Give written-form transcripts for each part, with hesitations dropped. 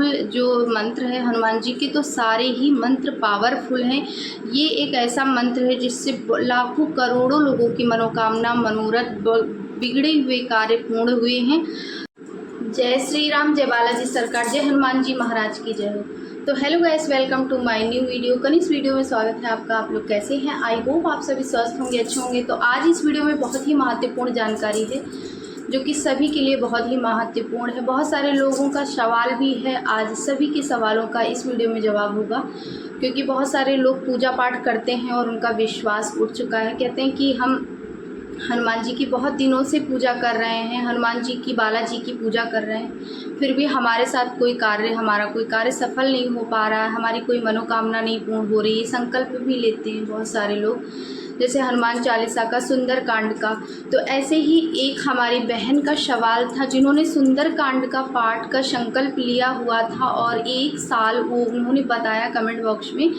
Powerful जो मंत्र है हनुमान जी के, तो सारे ही मंत्र पावरफुल हैं। ये एक ऐसा मंत्र है जिससे लाखों करोड़ों लोगों की मनोकामना, मनोरथ, बिगड़े हुए कार्य पूर्ण हुए हैं। जय श्री राम, जय बालाजी सरकार, जय हनुमान जी महाराज की जय हो। तो hello guys, welcome to my new video. कल इस वीडियो में स्वागत है आपका। आप लोग कैसे हैं? आई होप आप सभी स्वस्थ होंगे, अच्छे होंगे। तो आज इस वीडियो में बहुत ही महत्वपूर्ण जानकारी है जो कि सभी के लिए बहुत ही महत्वपूर्ण है। बहुत सारे लोगों का सवाल भी है, आज सभी के सवालों का इस वीडियो में जवाब होगा। क्योंकि बहुत सारे लोग पूजा पाठ करते हैं और उनका विश्वास उठ चुका है। कहते हैं कि हम हनुमान जी की बहुत दिनों से पूजा कर रहे हैं, हनुमान जी की, बालाजी की पूजा कर रहे हैं, फिर भी हमारे साथ हमारा कोई कार्य सफल नहीं हो पा रहा है, हमारी कोई मनोकामना नहीं पूर्ण हो रही। संकल्प भी लेते हैं बहुत सारे लोग, जैसे हनुमान चालीसा का, सुंदर कांड का। तो ऐसे ही एक हमारी बहन का सवाल था जिन्होंने सुंदर कांड का पाठ का संकल्प लिया हुआ था और 1 साल वो उन्होंने बताया कमेंट बॉक्स में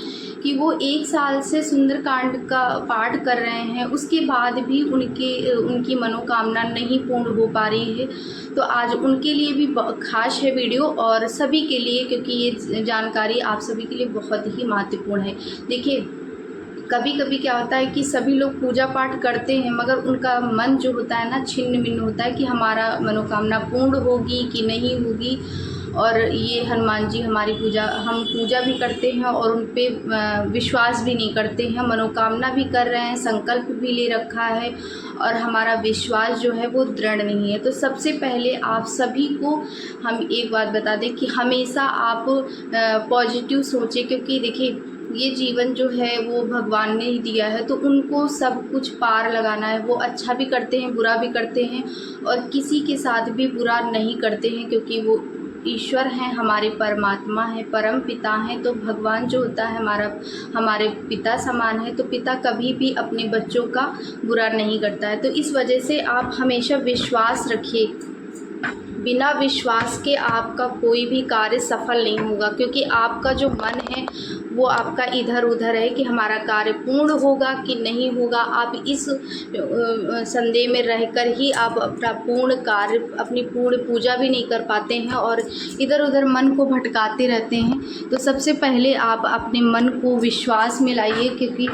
कि वो 1 साल से सुंदर कांड का पाठ कर रहे हैं, उसके बाद भी उनकी मनोकामना नहीं पूर्ण हो पा रही है। तो आज उनके लिए भी खास है वीडियो और सभी के लिए, क्योंकि ये जानकारी आप सभी के लिए बहुत ही महत्वपूर्ण है। देखिए, कभी कभी क्या होता है कि सभी लोग पूजा पाठ करते हैं मगर उनका मन जो होता है ना, छिन्न भिन्न होता है कि हमारा मनोकामना पूर्ण होगी कि नहीं होगी। और ये हनुमान जी हमारी हम पूजा भी करते हैं और उन पे विश्वास भी नहीं करते हैं, मनोकामना भी कर रहे हैं, संकल्प भी ले रखा है और हमारा विश्वास जो है वो दृढ़ नहीं है। तो सबसे पहले आप सभी को हम एक बात बता दें कि हमेशा आप पॉजिटिव सोचें, क्योंकि देखिए ये जीवन जो है वो भगवान ने ही दिया है, तो उनको सब कुछ पार लगाना है। वो अच्छा भी करते हैं, बुरा भी करते हैं और किसी के साथ भी बुरा नहीं करते हैं, क्योंकि वो ईश्वर हैं, हमारे परमात्मा हैं, परम पिता हैं। तो भगवान जो होता है हमारे पिता समान है। तो पिता कभी भी अपने बच्चों का बुरा नहीं करता है। तो इस वजह से आप हमेशा विश्वास रखिए, बिना विश्वास के आपका कोई भी कार्य सफल नहीं होगा, क्योंकि आपका जो मन है वो आपका इधर उधर है कि हमारा कार्य पूर्ण होगा कि नहीं होगा। आप इस संदेह में रहकर ही आप अपना पूर्ण कार्य, अपनी पूर्ण पूजा भी नहीं कर पाते हैं और इधर उधर मन को भटकाते रहते हैं। तो सबसे पहले आप अपने मन को विश्वास में लाइए, क्योंकि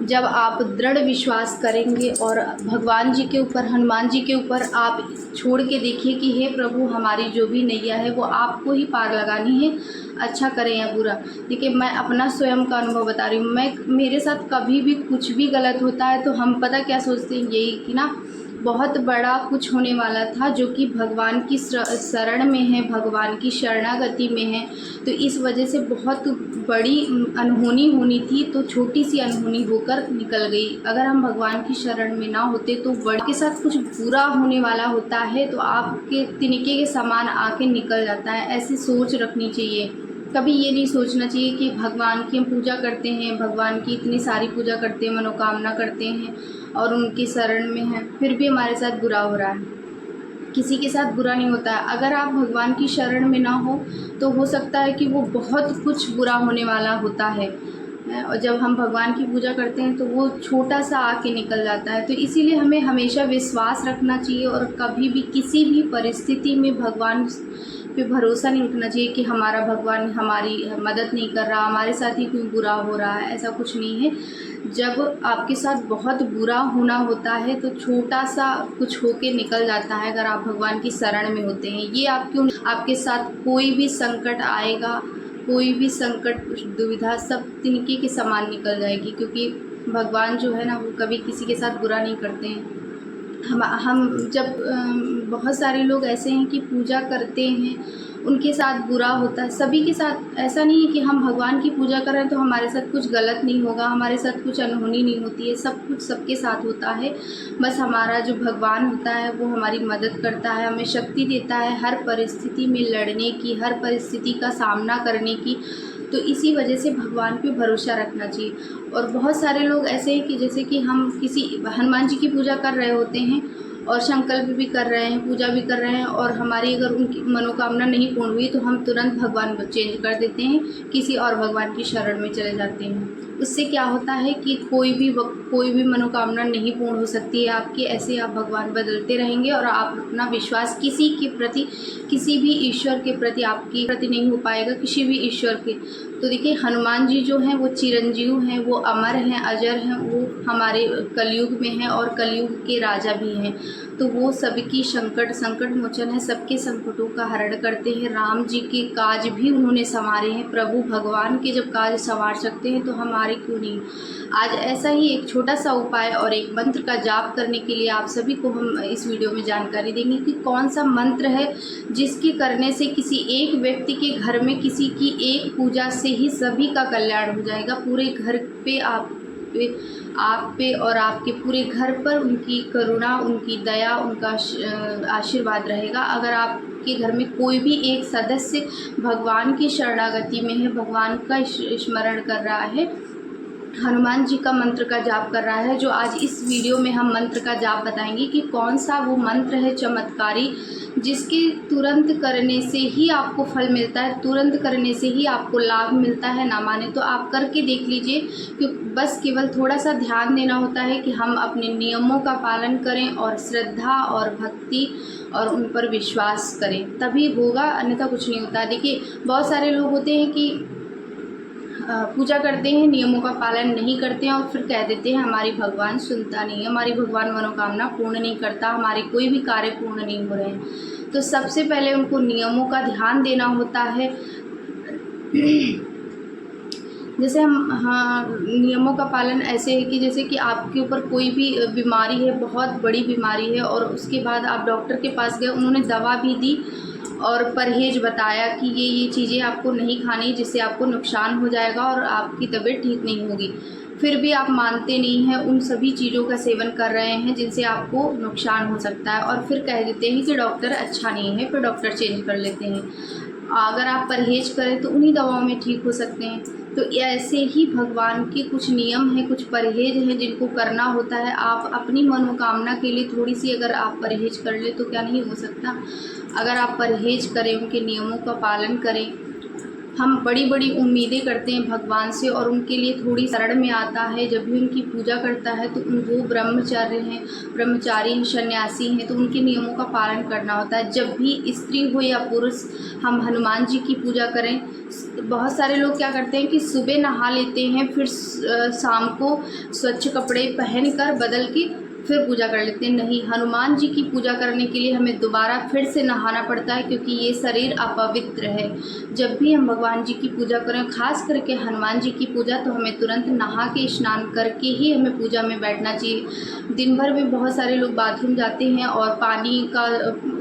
जब आप दृढ़ विश्वास करेंगे और भगवान जी के ऊपर, हनुमान जी के ऊपर आप छोड़ के देखिए कि हे प्रभु, हमारी जो भी नैया है वो आपको ही पार लगानी है, अच्छा करें या बुरा। देखिए, मैं अपना स्वयं का अनुभव बता रही हूँ। मेरे साथ कभी भी कुछ भी गलत होता है तो हम पता क्या सोचते हैं, यही कि ना बहुत बड़ा कुछ होने वाला था जो कि भगवान की शरण में है, भगवान की शरणागति में है। तो इस वजह से बहुत बड़ी अनहोनी होनी थी, तो छोटी सी अनहोनी होकर निकल गई। अगर हम भगवान की शरण में ना होते तो बड़े के साथ कुछ बुरा होने वाला होता है तो आपके तिनके के समान आके निकल जाता है। ऐसी सोच रखनी चाहिए। कभी ये नहीं सोचना चाहिए कि भगवान की हम पूजा करते हैं, भगवान की इतनी सारी पूजा करते हैं, मनोकामना करते हैं और उनकी शरण में हैं, फिर भी हमारे साथ बुरा हो रहा है। किसी के साथ बुरा नहीं होता है। अगर आप भगवान की शरण में ना हो तो हो सकता है कि वो बहुत कुछ बुरा होने वाला होता है, और जब हम भगवान की पूजा करते हैं तो वो छोटा सा आके निकल जाता है। तो इसीलिए हमें हमेशा विश्वास रखना चाहिए और कभी भी किसी भी परिस्थिति में भगवान पे भरोसा नहीं उठना चाहिए कि हमारा भगवान हमारी मदद नहीं कर रहा, हमारे साथ ही क्यों बुरा हो रहा है। ऐसा कुछ नहीं है। जब आपके साथ बहुत बुरा होना होता है तो छोटा सा कुछ होके निकल जाता है, अगर आप भगवान की शरण में होते हैं। ये आपके साथ कोई भी संकट आएगा, कोई भी संकट, दुविधा, सब तिनके के समान निकल जाएगी, क्योंकि भगवान जो है ना वो कभी किसी के साथ बुरा नहीं करते हैं। हम जब बहुत सारे लोग ऐसे हैं कि पूजा करते हैं, उनके साथ बुरा होता है। सभी के साथ ऐसा नहीं है कि हम भगवान की पूजा कर रहे हैं तो हमारे साथ कुछ गलत नहीं होगा, हमारे साथ कुछ अनहोनी नहीं होती है। सब कुछ सबके साथ होता है। बस हमारा जो भगवान होता है वो हमारी मदद करता है, हमें शक्ति देता है हर परिस्थिति में लड़ने की, हर परिस्थिति का सामना करने की। तो इसी वजह से भगवान पे भरोसा रखना चाहिए। और बहुत सारे लोग ऐसे हैं कि जैसे कि हम किसी हनुमान जी की पूजा कर रहे होते हैं और संकल्प भी कर रहे हैं, पूजा भी कर रहे हैं, और हमारी अगर उनकी मनोकामना नहीं पूर्ण हुई तो हम तुरंत भगवान को चेंज कर देते हैं, किसी और भगवान की शरण में चले जाते हैं। उससे क्या होता है कि कोई भी मनोकामना नहीं पूर्ण हो सकती है आपकी। ऐसे आप भगवान बदलते रहेंगे और आप अपना विश्वास किसी के प्रति, किसी भी ईश्वर के प्रति आपके प्रति नहीं हो पाएगा, किसी भी ईश्वर के। तो देखिए हनुमान जी जो हैं वो चिरंजीव हैं, वो अमर हैं, अजर हैं, वो हमारे कलयुग में हैं और कलयुग के राजा भी हैं। तो वो सबकी संकट मोचन है, सबके संकटों का हरण करते हैं। राम जी के काज भी उन्होंने संवारे हैं। प्रभु भगवान के जब काज संवार सकते हैं तो हमारे क्यों नहीं। आज ऐसा ही एक छोटा सा उपाय और एक मंत्र का जाप करने के लिए आप सभी को हम इस वीडियो में जानकारी देंगे कि कौन सा मंत्र है जिसके करने से किसी एक व्यक्ति के घर में किसी की एक पूजा से ही सभी का कल्याण हो जाएगा। पूरे घर पे आप पे और आपके पूरे घर पर उनकी करुणा, उनकी दया, उनका आशीर्वाद रहेगा। अगर आपके घर में कोई भी एक सदस्य भगवान की शरणागति में है, भगवान का स्मरण कर रहा है, हनुमान जी का मंत्र का जाप कर रहा है, जो आज इस वीडियो में हम मंत्र का जाप बताएंगे कि कौन सा वो मंत्र है चमत्कारी, जिसके तुरंत करने से ही आपको फल मिलता है, तुरंत करने से ही आपको लाभ मिलता है। ना माने तो आप करके देख लीजिए कि बस केवल थोड़ा सा ध्यान देना होता है कि हम अपने नियमों का पालन करें और श्रद्धा और भक्ति और उन पर विश्वास करें, तभी होगा, अन्यथा कुछ नहीं होता। देखिए बहुत सारे लोग होते हैं कि पूजा करते हैं, नियमों का पालन नहीं करते हैं और फिर कह देते हैं हमारी भगवान सुनता नहीं है, हमारी भगवान मनोकामना पूर्ण नहीं करता, हमारे कोई भी कार्य पूर्ण नहीं हो रहे हैं। तो सबसे पहले उनको नियमों का ध्यान देना होता है। जैसे हम नियमों का पालन ऐसे है कि जैसे कि आपके ऊपर कोई भी बीमारी है, बहुत बड़ी बीमारी है, और उसके बाद आप डॉक्टर के पास गए, उन्होंने दवा भी दी और परहेज़ बताया कि ये चीज़ें आपको नहीं खानी, जिससे आपको नुकसान हो जाएगा और आपकी तबीयत ठीक नहीं होगी। फिर भी आप मानते नहीं हैं, उन सभी चीज़ों का सेवन कर रहे हैं जिनसे आपको नुकसान हो सकता है, और फिर कह देते हैं कि डॉक्टर अच्छा नहीं है, फिर डॉक्टर चेंज कर लेते हैं। अगर आप परहेज़ करें तो उन्हीं दवाओं में ठीक हो सकते हैं। तो ऐसे ही भगवान के कुछ नियम हैं, कुछ परहेज़ हैं जिनको करना होता है। आप अपनी मनोकामना के लिए थोड़ी सी अगर आप परहेज़ कर ले तो क्या नहीं हो सकता। अगर आप परहेज़ करें, उनके नियमों का पालन करें, हम बड़ी बड़ी उम्मीदें करते हैं भगवान से और उनके लिए थोड़ी शरण में आता है। जब भी उनकी पूजा करता है तो वो ब्रह्मचारी हैं, सन्यासी हैं, तो उनके नियमों का पालन करना होता है। जब भी स्त्री हो या पुरुष हम हनुमान जी की पूजा करें, बहुत सारे लोग क्या करते हैं कि सुबह नहा लेते हैं, फिर शाम को स्वच्छ कपड़े पहनकर बदल के फिर पूजा कर लेते हैं। नहीं, हनुमान जी की पूजा करने के लिए हमें दोबारा फिर से नहाना पड़ता है, क्योंकि ये शरीर अपवित्र है। जब भी हम भगवान जी की पूजा करें, खास करके हनुमान जी की पूजा, तो हमें तुरंत नहा के स्नान करके ही हमें पूजा में बैठना चाहिए। दिन भर में बहुत सारे लोग बाथरूम जाते हैं और पानी का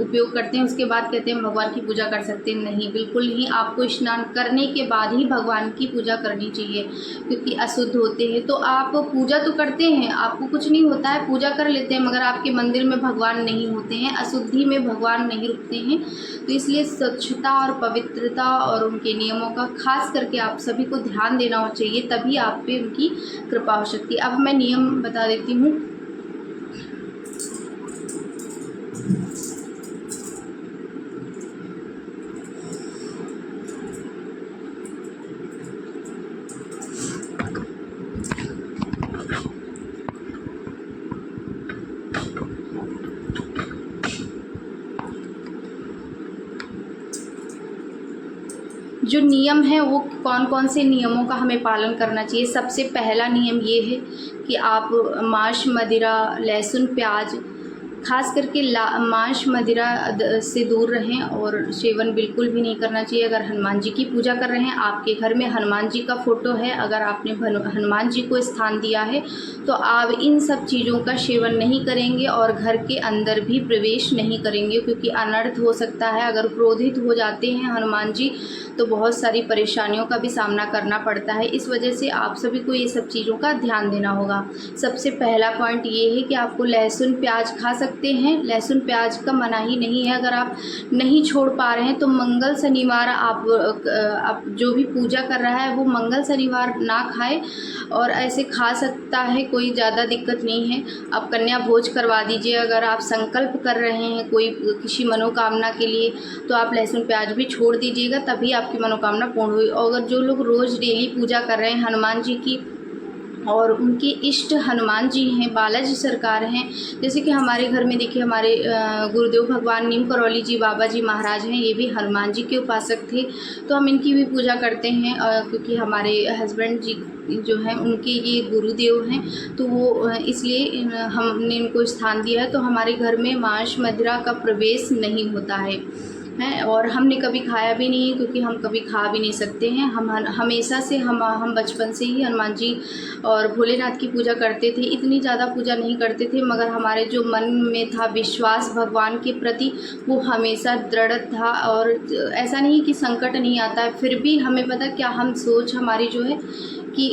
उपयोग करते हैं, उसके बाद कहते हैं भगवान की पूजा कर सकते हैं। नहीं, बिल्कुल नहीं, आपको स्नान करने के बाद ही भगवान की पूजा करनी चाहिए, क्योंकि अशुद्ध होते हैं। तो आप पूजा तो करते हैं, आपको कुछ नहीं होता है, पूजा कर लेते हैं, मगर आपके मंदिर में भगवान नहीं होते हैं, अशुद्धि में भगवान नहीं रुकते हैं। तो इसलिए स्वच्छता और पवित्रता और उनके नियमों का खास करके आप सभी को ध्यान देना चाहिए, तभी आप पे उनकी कृपा हो सकती है। अब मैं नियम बता देती हूँ। जो नियम है वो कौन कौन से नियमों का हमें पालन करना चाहिए। सबसे पहला नियम ये है कि आप मांस, मदिरा, लहसुन, प्याज, खास करके मांस, मदिरा से दूर रहें और सेवन बिल्कुल भी नहीं करना चाहिए। अगर हनुमान जी की पूजा कर रहे हैं, आपके घर में हनुमान जी का फ़ोटो है, अगर आपने हनुमान जी को स्थान दिया है, तो आप इन सब चीज़ों का सेवन नहीं करेंगे और घर के अंदर भी प्रवेश नहीं करेंगे, क्योंकि अनर्थ हो सकता है। अगर क्रोधित हो जाते हैं हनुमान जी तो बहुत सारी परेशानियों का भी सामना करना पड़ता है। इस वजह से आप सभी को ये सब चीज़ों का ध्यान देना होगा। सबसे पहला पॉइंट ये है कि आपको लहसुन, प्याज खा सकते हैं, लहसुन प्याज का मनाही नहीं है। अगर आप नहीं छोड़ पा रहे हैं तो मंगल शनिवार आप जो भी पूजा कर रहा है वो मंगल शनिवार ना खाए, और ऐसे खा सकता है, कोई ज़्यादा दिक्कत नहीं है। आप कन्या भोज करवा दीजिए। अगर आप संकल्प कर रहे हैं कोई किसी मनोकामना के लिए, तो आप लहसुन प्याज भी छोड़ दीजिएगा, तभी आपकी मनोकामना पूर्ण हुई। और अगर जो लोग रोज़ डेली पूजा कर रहे हैं हनुमान जी की, और उनके इष्ट हनुमान जी हैं, बालाजी सरकार हैं। जैसे कि हमारे घर में देखिए हमारे गुरुदेव भगवान नीम करौली जी बाबा जी महाराज हैं, ये भी हनुमान जी के उपासक थे, तो हम इनकी भी पूजा करते हैं। क्योंकि हमारे हस्बैंड जी जो हैं उनके ये गुरुदेव हैं, तो वो इसलिए हमने इनको स्थान दिया है। तो हमारे घर में मांस मदिरा का प्रवेश नहीं होता है और हमने कभी खाया भी नहीं है, क्योंकि हम कभी खा भी नहीं सकते हैं। हम हमेशा से हम बचपन से ही हनुमान जी और भोलेनाथ की पूजा करते थे। इतनी ज़्यादा पूजा नहीं करते थे, मगर हमारे जो मन में था विश्वास भगवान के प्रति, वो हमेशा दृढ़ था। और ऐसा नहीं कि संकट नहीं आता है, फिर भी हमें पता क्या हम सोच हमारी जो है कि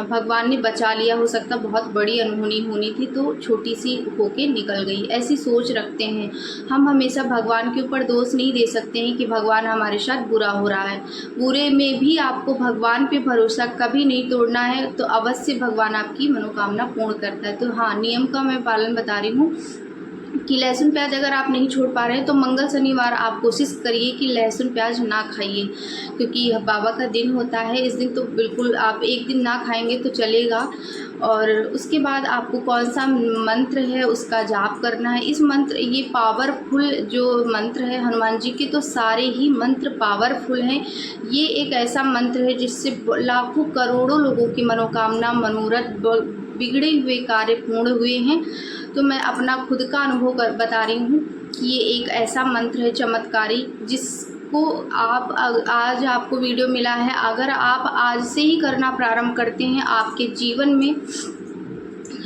भगवान ने बचा लिया, हो सकता बहुत बड़ी अनहोनी होनी थी तो छोटी सी होके निकल गई, ऐसी सोच रखते हैं। हम हमेशा भगवान के ऊपर दोष नहीं दे सकते हैं कि भगवान हमारे साथ बुरा हो रहा है। बुरे में भी आपको भगवान पे भरोसा कभी नहीं तोड़ना है, तो अवश्य भगवान आपकी मनोकामना पूर्ण करता है। तो हाँ, नियम का मैं पालन बता रही हूँ कि लहसुन प्याज अगर आप नहीं छोड़ पा रहे हैं तो मंगल शनिवार आप कोशिश करिए कि लहसुन प्याज ना खाइए, क्योंकि यह बाबा का दिन होता है। इस दिन तो बिल्कुल आप एक दिन ना खाएंगे तो चलेगा। और उसके बाद आपको कौन सा मंत्र है उसका जाप करना है। इस मंत्र, ये पावरफुल जो मंत्र है हनुमान जी के, तो सारे ही मंत्र पावरफुल हैं। ये एक ऐसा मंत्र है जिससे लाखों करोड़ों लोगों की मनोकामना मनोरथ बिगड़े हुए कार्य पूर्ण हुए हैं। तो मैं अपना खुद का अनुभव बता रही हूँ कि ये एक ऐसा मंत्र है चमत्कारी, जिसको आप आज आपको वीडियो मिला है, अगर आप आज से ही करना प्रारंभ करते हैं,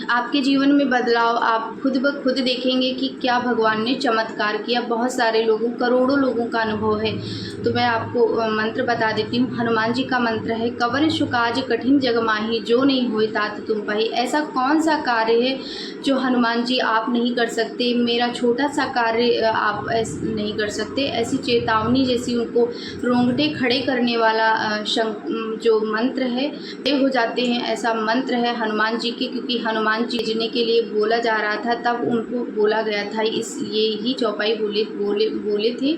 आपके जीवन में बदलाव आप खुद ब खुद देखेंगे कि क्या भगवान ने चमत्कार किया। बहुत सारे लोगों, करोड़ों लोगों का अनुभव है। तो मैं आपको मंत्र बता देती हूँ। हनुमान जी का मंत्र है, कवन सुकाज कठिन जग माही, जो नहीं होए तात तुम पाही। ऐसा कौन सा कार्य है जो हनुमान जी आप नहीं कर सकते? मेरा छोटा सा कार्य आप नहीं कर सकते। ऐसी चेतावनी जैसी उनको रोंगटे खड़े करने वाला जो मंत्र है हो जाते हैं। ऐसा मंत्र है हनुमान जी के, क्योंकि हनुमान जीतने के लिए बोला जा रहा था, तब उनको बोला गया था। ये ही चौपाई बोले थे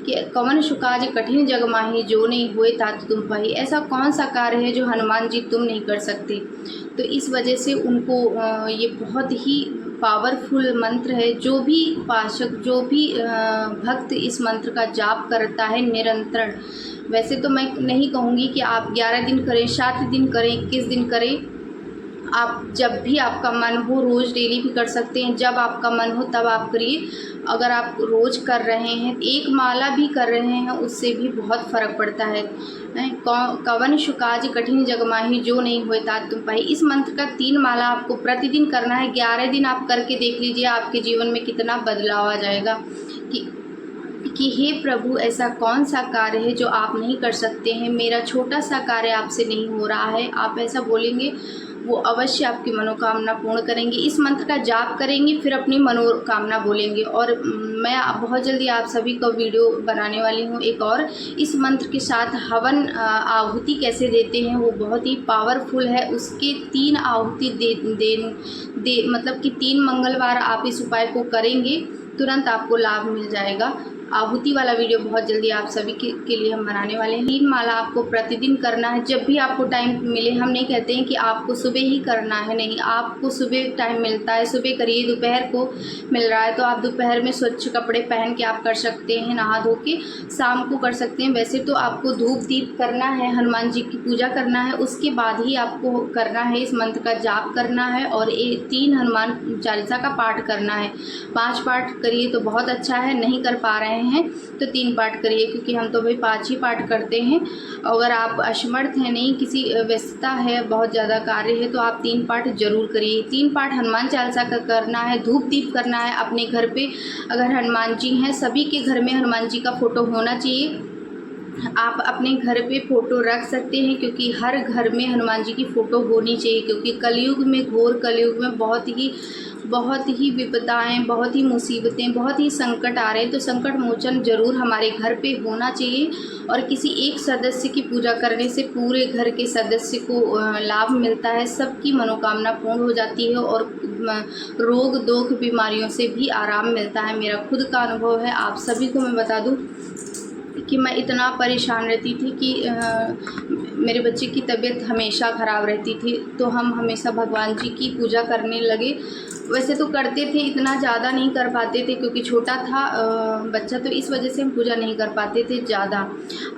कि कवन सुकाज कठिन जग माही, जो नहीं हुए तात तुम पाही। ऐसा कौन सा कार्य है जो हनुमान जी तुम नहीं कर सकते? तो इस वजह से उनको ये बहुत ही पावरफुल मंत्र है। जो भी उपासक, जो भी भक्त इस मंत्र का जाप करता है निरंतर, वैसे तो मैं नहीं कहूँगी कि आप 11 दिन करें, 7 दिन करें, 21 दिन करें। आप जब भी आपका मन हो, रोज़ डेली भी कर सकते हैं, जब आपका मन हो तब आप करिए। अगर आप रोज़ कर रहे हैं, एक माला भी कर रहे हैं, उससे भी बहुत फ़र्क पड़ता है। कवन सुकाज कठिन जग माही, जो नहीं हुए तात तुम पाही। इस मंत्र का 3 माला आपको प्रतिदिन करना है। 11 दिन आप करके देख लीजिए, आपके जीवन में कितना बदलाव आ जाएगा कि हे प्रभु, ऐसा कौन सा कार्य है जो आप नहीं कर सकते हैं? मेरा छोटा सा कार्य आपसे नहीं हो रहा है। आप ऐसा बोलेंगे, वो अवश्य आपकी मनोकामना पूर्ण करेंगे। इस मंत्र का जाप करेंगे, फिर अपनी मनोकामना बोलेंगे। और मैं बहुत जल्दी आप सभी को वीडियो बनाने वाली हूँ एक और। इस मंत्र के साथ हवन आहुति कैसे देते हैं, वो बहुत ही पावरफुल है। उसके 3 आहुति मतलब कि 3 मंगलवार आप इस उपाय को करेंगे, तुरंत आपको लाभ मिल जाएगा। आहुति वाला वीडियो बहुत जल्दी आप सभी के लिए हम बनाने वाले हैं। 3 माला आपको प्रतिदिन करना है, जब भी आपको टाइम मिले। हम नहीं कहते हैं कि आपको सुबह ही करना है, नहीं, आपको सुबह टाइम मिलता है सुबह करिए, दोपहर को मिल रहा है तो आप दोपहर में स्वच्छ कपड़े पहन के आप कर सकते हैं, नहा धो के शाम को कर सकते हैं। वैसे तो आपको धूप दीप करना है, हनुमान जी की पूजा करना है, उसके बाद ही आपको करना है, इस मंत्र का जाप करना है और 3 हनुमान चालीसा का पाठ करना है। 5 पाठ करिए तो बहुत अच्छा है, नहीं कर पा रहे हैं तो 3 पाठ करिए, क्योंकि हम तो भाई 5 ही पाठ करते हैं। अगर आप असमर्थ हैं, नहीं किसी व्यस्तता है, बहुत ज़्यादा कार्य है, तो आप 3 पाठ जरूर करिए। 3 पाठ हनुमान चालीसा का करना है, धूप दीप करना है अपने घर पे। अगर हनुमान जी हैं, सभी के घर में हनुमान जी का फोटो होना चाहिए। आप अपने घर पे फ़ोटो रख सकते हैं, क्योंकि हर घर में हनुमान जी की फ़ोटो होनी चाहिए। क्योंकि कलयुग में, घोर कलयुग में बहुत ही विपदाएं, बहुत ही मुसीबतें, बहुत ही संकट आ रहे हैं। तो संकट मोचन जरूर हमारे घर पे होना चाहिए। और किसी एक सदस्य की पूजा करने से पूरे घर के सदस्य को लाभ मिलता है, सबकी मनोकामना पूर्ण हो जाती है और रोग दोख बीमारियों से भी आराम मिलता है। मेरा खुद का अनुभव है, आप सभी को मैं बता दूं। कि मैं इतना परेशान रहती थी कि मेरे बच्चे की तबीयत हमेशा ख़राब रहती थी। तो हम हमेशा भगवान जी की पूजा करने लगे। वैसे तो करते थे, इतना ज़्यादा नहीं कर पाते थे क्योंकि छोटा था बच्चा, तो इस वजह से हम पूजा नहीं कर पाते थे ज़्यादा।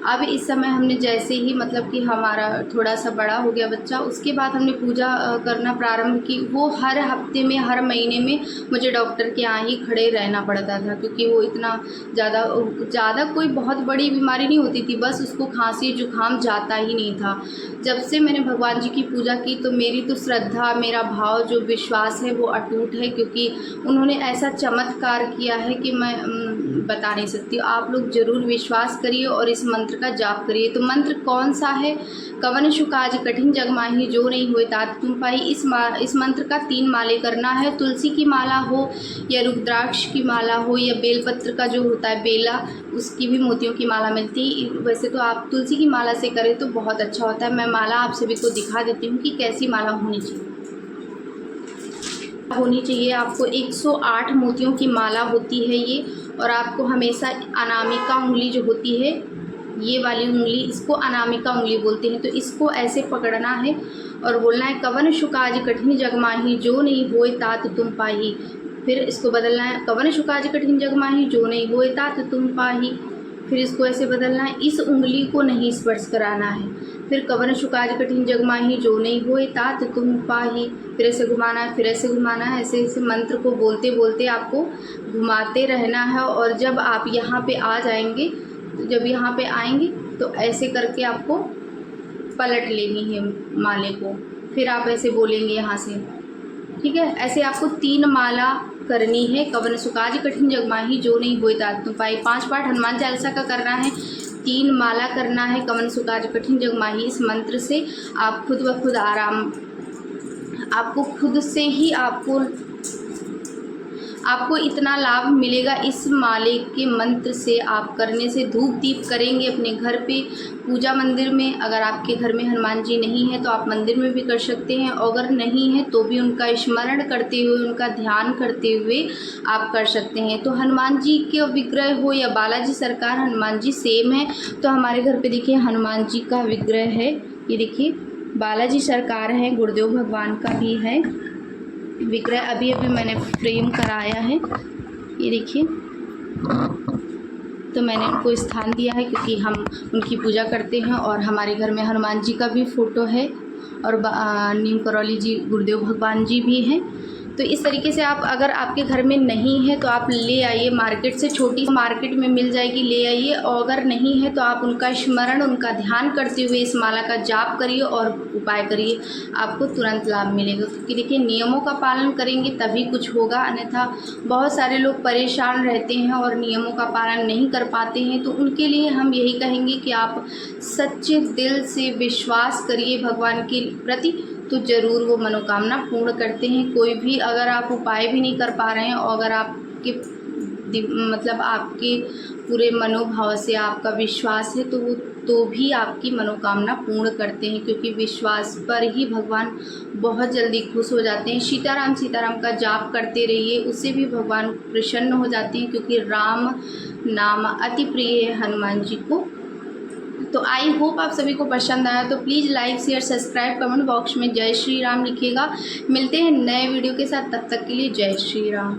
अब इस समय हमने जैसे ही मतलब कि हमारा थोड़ा सा बड़ा हो गया बच्चा, उसके बाद हमने पूजा करना प्रारंभ की। वो हर हफ्ते में, हर महीने में मुझे डॉक्टर के यहाँ ही खड़े रहना पड़ता था क्योंकि वो इतना ज़्यादा कोई बहुत बड़ी बीमारी नहीं होती थी, बस उसको खांसी जुकाम जाता ही नहीं था। जब से मैंने भगवान जी की पूजा की तो मेरी तो श्रद्धा, मेरा भाव, जो विश्वास है वो अटूट है, क्योंकि उन्होंने ऐसा चमत्कार किया है कि मैं बता नहीं सकती। आप लोग ज़रूर विश्वास करिए और इस मंत्र का जाप करिए। तो मंत्र कौन सा है? कवन शुकाज कठिन जग माही, जो नहीं हुए तात तुम पाई। इस मंत्र का 3 माले करना है। तुलसी की माला हो या रुद्राक्ष की माला हो या बेलपत्र का जो होता है बेला, उसकी भी मोतियों की माला मिलती है। वैसे तो आप तुलसी की माला से करें तो बहुत अच्छा होता है। मैं माला आप सभी को दिखा देती हूँ कि कैसी माला होनी चाहिए। आपको 108 मोतियों की माला होती है ये, और आपको हमेशा अनामिका उंगली जो होती है, ये वाली उंगली, इसको अनामिका उंगली बोलते हैं। तो इसको ऐसे पकड़ना है और बोलना है कवन शुकाज कठिन जग माही, जो नहीं होए तात तुम पाही। फिर इसको बदलना है कवन शुकाज कठिन जग माही, जो नहीं होए तात तुम पाही। फिर इसको ऐसे बदलना है, इस उंगली को नहीं स्पर्श कराना है। फिर कवन शुकाज कठिन जग माही, जो नहीं होए तात तुम पाही। फिर ऐसे घुमाना है, फिर ऐसे घुमाना है। ऐसे ऐसे मंत्र को बोलते बोलते आपको घुमाते रहना है। और जब आप यहाँ पे आ जाएंगे, जब यहाँ पे आएंगे तो ऐसे करके आपको पलट लेनी है माले को। फिर आप ऐसे बोलेंगे यहाँ से, ठीक है। ऐसे आपको 3 माला करनी है। कवन सुकाज कठिन जग माही, जो नहीं होए तात तुम पाई। 5 पाठ हनुमान चालीसा का करना है, 3 माला करना है कवन सुकाज कठिन जग माही। इस मंत्र से आप खुद ब खुद आराम, आपको खुद से ही आपको इतना लाभ मिलेगा इस माले के मंत्र से। आप करने से धूप दीप करेंगे अपने घर पे, पूजा मंदिर में। अगर आपके घर में हनुमान जी नहीं है तो आप मंदिर में भी कर सकते हैं, अगर नहीं है तो भी उनका स्मरण करते हुए, उनका ध्यान करते हुए आप कर सकते हैं। तो हनुमान जी के विग्रह हो या बालाजी सरकार, हनुमान जी सेम है। तो हमारे घर पे देखिए हनुमान जी का विग्रह है, ये देखिए बालाजी सरकार है, गुरुदेव भगवान का भी है विग्रह। अभी अभी मैंने फ्रेम कराया है, ये देखिए। तो मैंने उनको स्थान दिया है क्योंकि हम उनकी पूजा करते हैं, और हमारे घर में हनुमान जी का भी फ़ोटो है और नीम करौली जी गुरुदेव भगवान जी भी हैं। तो इस तरीके से आप, अगर आपके घर में नहीं है तो आप ले आइए मार्केट से, छोटी मार्केट में मिल जाएगी, ले आइए। और अगर नहीं है तो आप उनका स्मरण, उनका ध्यान करते हुए इस माला का जाप करिए और उपाय करिए, आपको तुरंत लाभ मिलेगा। क्योंकि देखिए नियमों का पालन करेंगे तभी कुछ होगा, अन्यथा बहुत सारे लोग परेशान रहते हैं और नियमों का पालन नहीं कर पाते हैं। तो उनके लिए हम यही कहेंगे कि आप सच्चे दिल से विश्वास करिए भगवान के प्रति, तो ज़रूर वो मनोकामना पूर्ण करते हैं। कोई भी अगर आप उपाय भी नहीं कर पा रहे हैं, और अगर आपके मतलब आपके पूरे मनोभाव से आपका विश्वास है, तो वो तो भी आपकी मनोकामना पूर्ण करते हैं, क्योंकि विश्वास पर ही भगवान बहुत जल्दी खुश हो जाते हैं। सीताराम सीताराम का जाप करते रहिए, उससे भी भगवान प्रसन्न हो जाते हैं, क्योंकि राम नाम अति प्रिय है हनुमान जी को। तो आई होप आप सभी को पसंद आया। तो please like share subscribe, comment box में जय श्री राम लिखिएगा। मिलते हैं नए वीडियो के साथ, तब तक के लिए जय श्री राम।